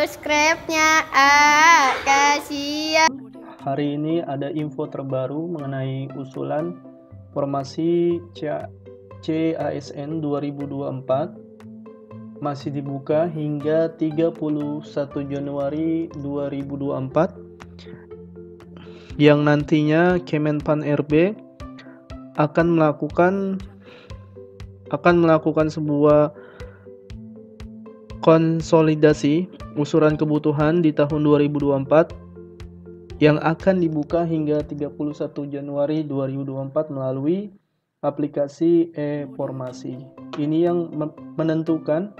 subscribe-nya, kasihan. Hari ini ada info terbaru mengenai usulan formasi CASN 2024 masih dibuka hingga 31 Januari 2024 yang nantinya Kemenpan RB akan melakukan sebuah konsolidasi usulan kebutuhan di tahun 2024 yang akan dibuka hingga 31 Januari 2024 melalui aplikasi e-formasi. Ini yang menentukan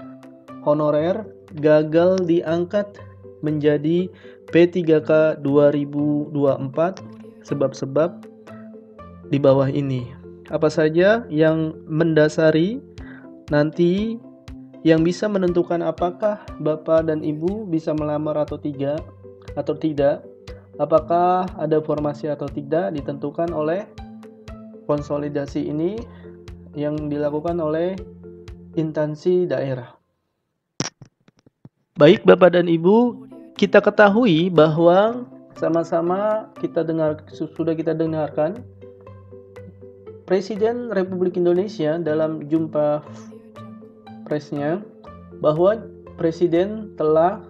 honorer gagal diangkat menjadi P3K 2024 sebab-sebab di bawah ini. Apa saja yang mendasari nanti yang bisa menentukan apakah Bapak dan Ibu bisa melamar atau tidak, apakah ada formasi atau tidak, ditentukan oleh konsolidasi ini yang dilakukan oleh instansi daerah. Baik Bapak dan Ibu, kita ketahui bahwa sama-sama sudah kita dengarkan Presiden Republik Indonesia dalam jumpa presnya bahwa Presiden telah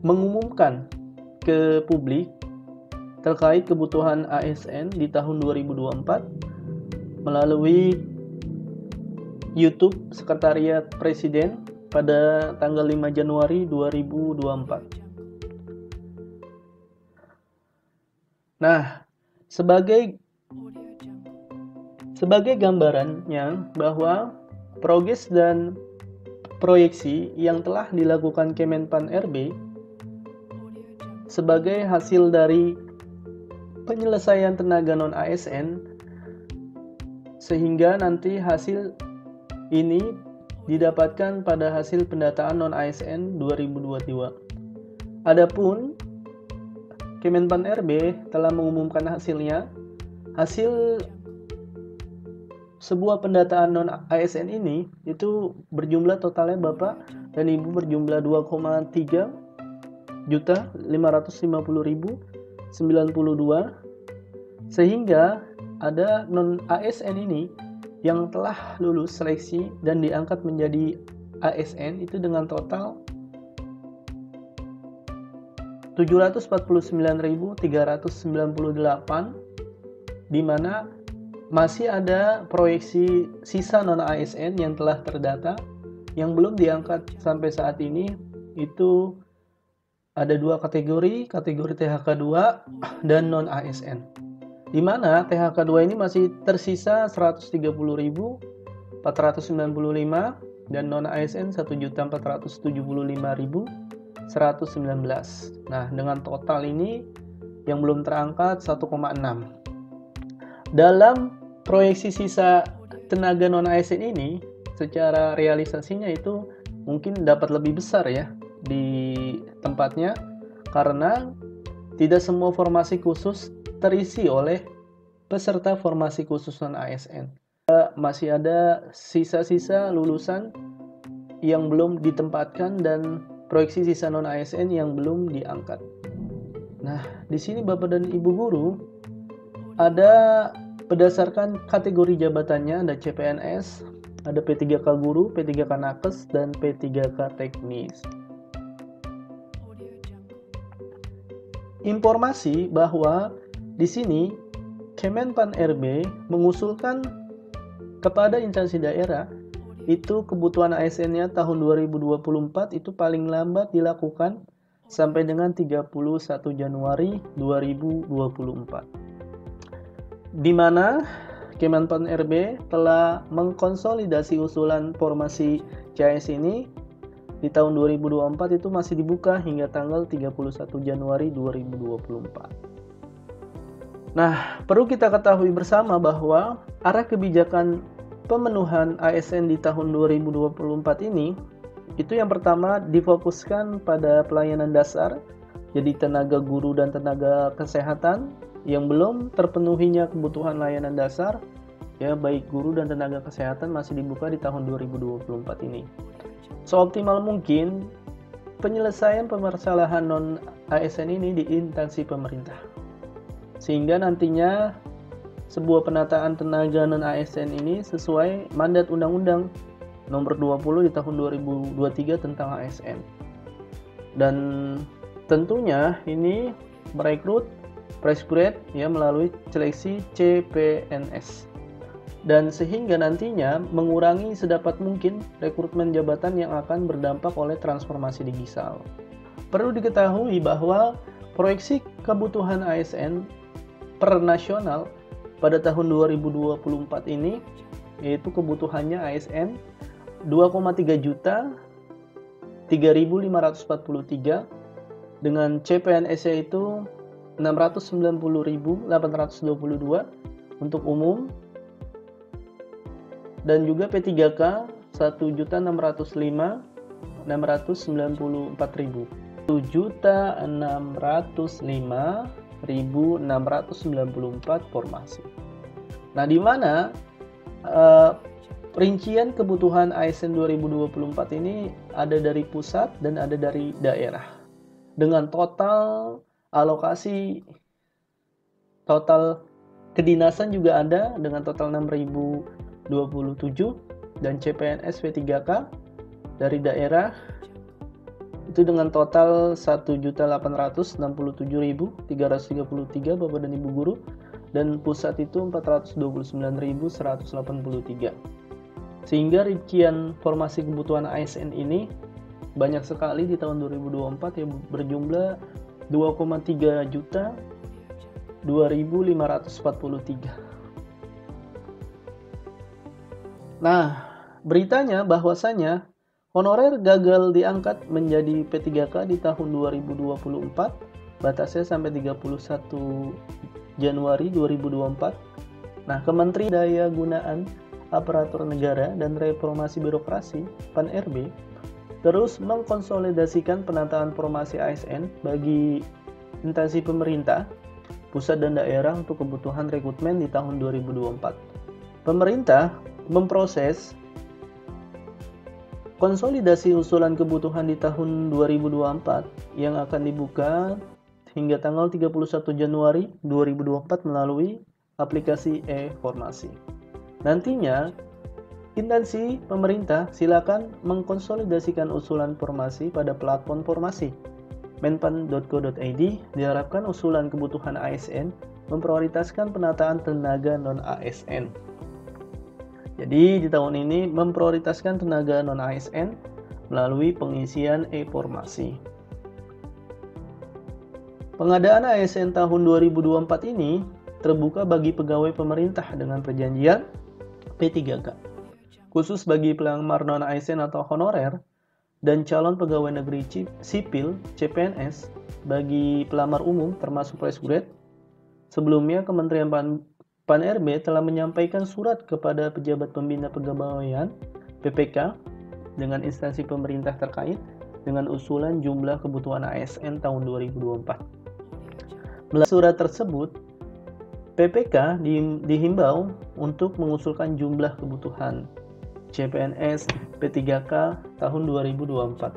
mengumumkan ke publik terkait kebutuhan ASN di tahun 2024 melalui YouTube Sekretariat Presiden pada tanggal 5 Januari 2024. Nah, sebagai gambarannya bahwa progres dan proyeksi yang telah dilakukan Kemenpan RB sebagai hasil dari penyelesaian tenaga non-ASN, sehingga nanti hasil ini didapatkan pada hasil pendataan non-ASN 2022. Adapun Kemenpan RB telah mengumumkan hasilnya. Hasil sebuah pendataan non-ASN ini itu berjumlah totalnya Bapak dan Ibu berjumlah 2,3.550.092, sehingga ada non-ASN ini yang telah lulus seleksi dan diangkat menjadi ASN itu dengan total 749.398, di mana masih ada proyeksi sisa non-ASN yang telah terdata yang belum diangkat sampai saat ini. Itu ada dua kategori THK 2 dan non-ASN, di mana THK 2 ini masih tersisa 130.495 dan non-ASN 1.475.119. Nah, dengan total ini yang belum terangkat 1,6. Dalam proyeksi sisa tenaga non-ASN ini, secara realisasinya itu mungkin dapat lebih besar ya di tempatnya, karena tidak semua formasi khusus terisi oleh peserta formasi khusus non-ASN. Masih ada sisa-sisa lulusan yang belum ditempatkan dan proyeksi sisa non-ASN yang belum diangkat. Nah, di sini Bapak dan Ibu guru ada berdasarkan kategori jabatannya, ada CPNS, ada P3K guru, P3K nakes, dan P3K teknis. Informasi bahwa di sini Kemenpan RB mengusulkan kepada instansi daerah itu kebutuhan ASN-nya tahun 2024 itu paling lambat dilakukan sampai dengan 31 Januari 2024. Di mana Kemenpan RB telah mengkonsolidasi usulan formasi CAS ini di tahun 2024 itu masih dibuka hingga tanggal 31 Januari 2024. Nah, perlu kita ketahui bersama bahwa arah kebijakan pemenuhan ASN di tahun 2024 ini itu yang pertama difokuskan pada pelayanan dasar, jadi tenaga guru dan tenaga kesehatan yang belum terpenuhinya kebutuhan layanan dasar ya, baik guru dan tenaga kesehatan masih dibuka di tahun 2024 ini. Seoptimal mungkin penyelesaian permasalahan non-ASN ini di instansi pemerintah. Sehingga nantinya sebuah penataan tenaga non-ASN ini sesuai mandat Undang-Undang Nomor 20 di tahun 2023 tentang ASN. Dan tentunya ini merekrut fresh grade ya melalui seleksi CPNS. Dan sehingga nantinya mengurangi sedapat mungkin rekrutmen jabatan yang akan berdampak oleh transformasi digital. Perlu diketahui bahwa proyeksi kebutuhan ASN per nasional pada tahun 2024 ini yaitu kebutuhannya ASN 2,3 juta 3.543 dengan CPNS yaitu 690.822 untuk umum dan juga P3K 1.605.694.000 7.605.694 formasi. Nah, di mana rincian kebutuhan ASN 2024 ini ada dari pusat dan ada dari daerah. Dengan total alokasi total kedinasan juga ada dengan total 6.027 dan CPNS P3K dari daerah itu dengan total 1.867.333 Bapak dan Ibu guru dan pusat itu 429.183. Sehingga rincian formasi kebutuhan ASN ini banyak sekali di tahun 2024 yang berjumlah 2,3 juta 2.543. Nah, beritanya bahwasanya honorer gagal diangkat menjadi P3K di tahun 2024, batasnya sampai 31 Januari 2024. Nah, Kementerian Daya Gunaan Aparatur Negara dan Reformasi Birokrasi (PAN-RB) terus mengkonsolidasikan penataan formasi ASN bagi instansi pemerintah, pusat dan daerah untuk kebutuhan rekrutmen di tahun 2024. Pemerintah memproses konsolidasi usulan kebutuhan di tahun 2024 yang akan dibuka hingga tanggal 31 Januari 2024 melalui aplikasi e-formasi. Nantinya, instansi pemerintah silakan mengkonsolidasikan usulan formasi pada platform formasi. menpan.go.id diharapkan usulan kebutuhan ASN memprioritaskan penataan tenaga non-ASN. Jadi di tahun ini memprioritaskan tenaga non-ASN melalui pengisian e-formasi. Pengadaan ASN tahun 2024 ini terbuka bagi pegawai pemerintah dengan perjanjian P3K. Khusus bagi pelamar non-ASN atau honorer dan calon pegawai negeri sipil CPNS bagi pelamar umum termasuk fresh grade. Sebelumnya Kementerian PAN-RB telah menyampaikan surat kepada pejabat pembina kepegawaian PPK dengan instansi pemerintah terkait dengan usulan jumlah kebutuhan ASN tahun 2024. Melalui surat tersebut, PPK dihimbau untuk mengusulkan jumlah kebutuhan CPNS P3K tahun 2024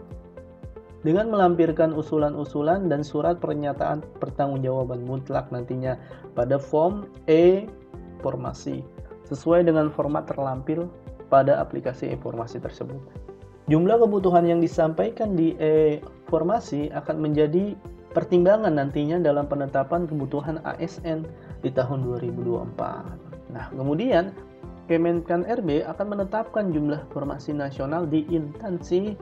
dengan melampirkan usulan-usulan dan surat pernyataan pertanggungjawaban mutlak nantinya pada form e-formasi sesuai dengan format terlampir pada aplikasi e-formasi tersebut. Jumlah kebutuhan yang disampaikan di e-formasi akan menjadi pertimbangan nantinya dalam penetapan kebutuhan ASN di tahun 2024. Nah, kemudian Kemenpan-RB akan menetapkan jumlah formasi nasional di instansi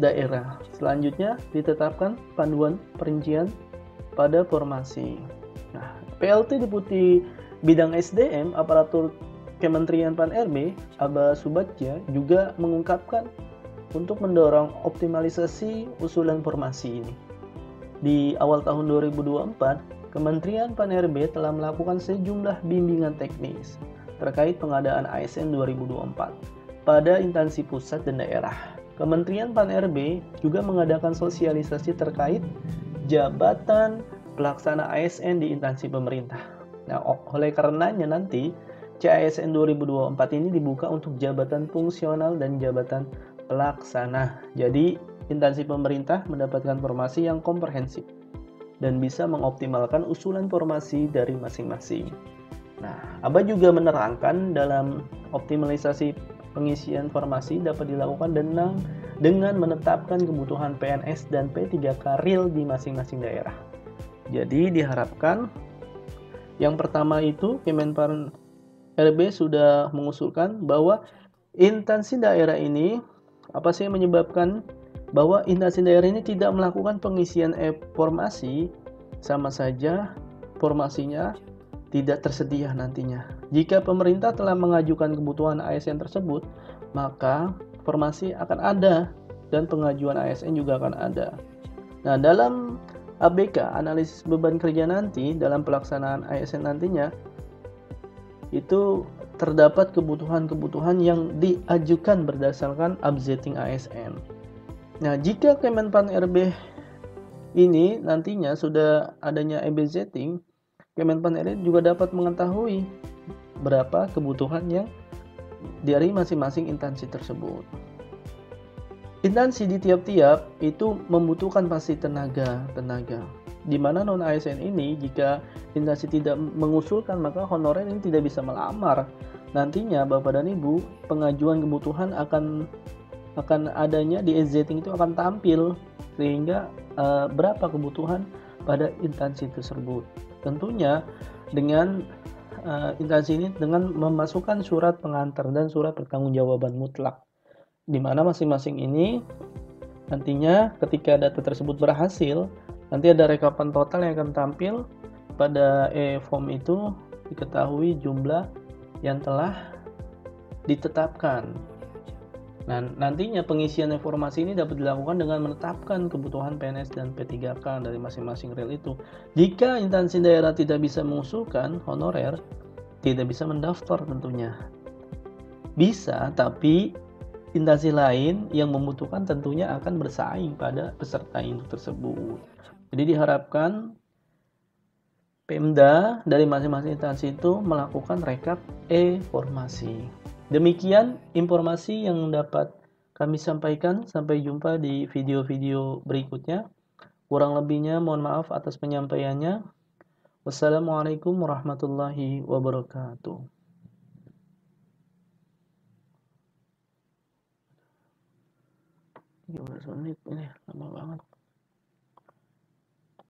daerah. Selanjutnya ditetapkan panduan perincian pada formasi. Nah, PLT Deputi Bidang SDM Aparatur Kementerian PAN-RB Aba Subatja juga mengungkapkan untuk mendorong optimalisasi usulan formasi ini. Di awal tahun 2024, Kementerian PAN-RB telah melakukan sejumlah bimbingan teknis terkait pengadaan ASN 2024 pada instansi pusat dan daerah. Kementerian PAN-RB juga mengadakan sosialisasi terkait jabatan pelaksana ASN di instansi pemerintah. Nah, oleh karenanya nanti CASN 2024 ini dibuka untuk jabatan fungsional dan jabatan pelaksana. Jadi instansi pemerintah mendapatkan informasi yang komprehensif dan bisa mengoptimalkan usulan formasi dari masing-masing. Nah, Aba juga menerangkan dalam optimalisasi pengisian formasi dapat dilakukan dengan menetapkan kebutuhan PNS dan P3K real di masing-masing daerah. Jadi diharapkan yang pertama itu Kemenpan RB sudah mengusulkan bahwa instansi daerah ini apa sih yang menyebabkan bahwa instansi daerah ini tidak melakukan pengisian formasi, sama saja formasinya tidak tersedia nantinya. Jika pemerintah telah mengajukan kebutuhan ASN tersebut, maka formasi akan ada dan pengajuan ASN juga akan ada. Nah, dalam ABK, analisis beban kerja nanti dalam pelaksanaan ASN nantinya, itu terdapat kebutuhan-kebutuhan yang diajukan berdasarkan updating ASN. Nah, jika Kemenpan RB ini nantinya sudah adanya updating, Kemenpan RB juga dapat mengetahui berapa kebutuhan yang dari masing-masing instansi tersebut. Instansi di tiap-tiap itu membutuhkan pasti tenaga. Di mana non ASN ini jika instansi tidak mengusulkan maka honorer ini tidak bisa melamar. Nantinya Bapak dan Ibu, pengajuan kebutuhan akan adanya di ezetting itu akan tampil sehingga berapa kebutuhan pada instansi tersebut. Tentunya dengan instansi ini dengan memasukkan surat pengantar dan surat pertanggungjawaban mutlak, di mana masing-masing ini nantinya ketika data tersebut berhasil, nanti ada rekapan total yang akan tampil pada form itu, diketahui jumlah yang telah ditetapkan. Nah, nantinya pengisian informasi ini dapat dilakukan dengan menetapkan kebutuhan PNS dan P3K dari masing-masing rel itu. Jika instansi daerah tidak bisa mengusulkan honorer, tidak bisa mendaftar tentunya. Bisa, tapi instansi lain yang membutuhkan tentunya akan bersaing pada peserta induk tersebut. Jadi diharapkan Pemda dari masing-masing instansi itu melakukan rekap e-formasi. Demikian informasi yang dapat kami sampaikan. Sampai jumpa di video-video berikutnya. Kurang lebihnya mohon maaf atas penyampaiannya. Wassalamualaikum warahmatullahi wabarakatuh. 13 menit ini lama banget.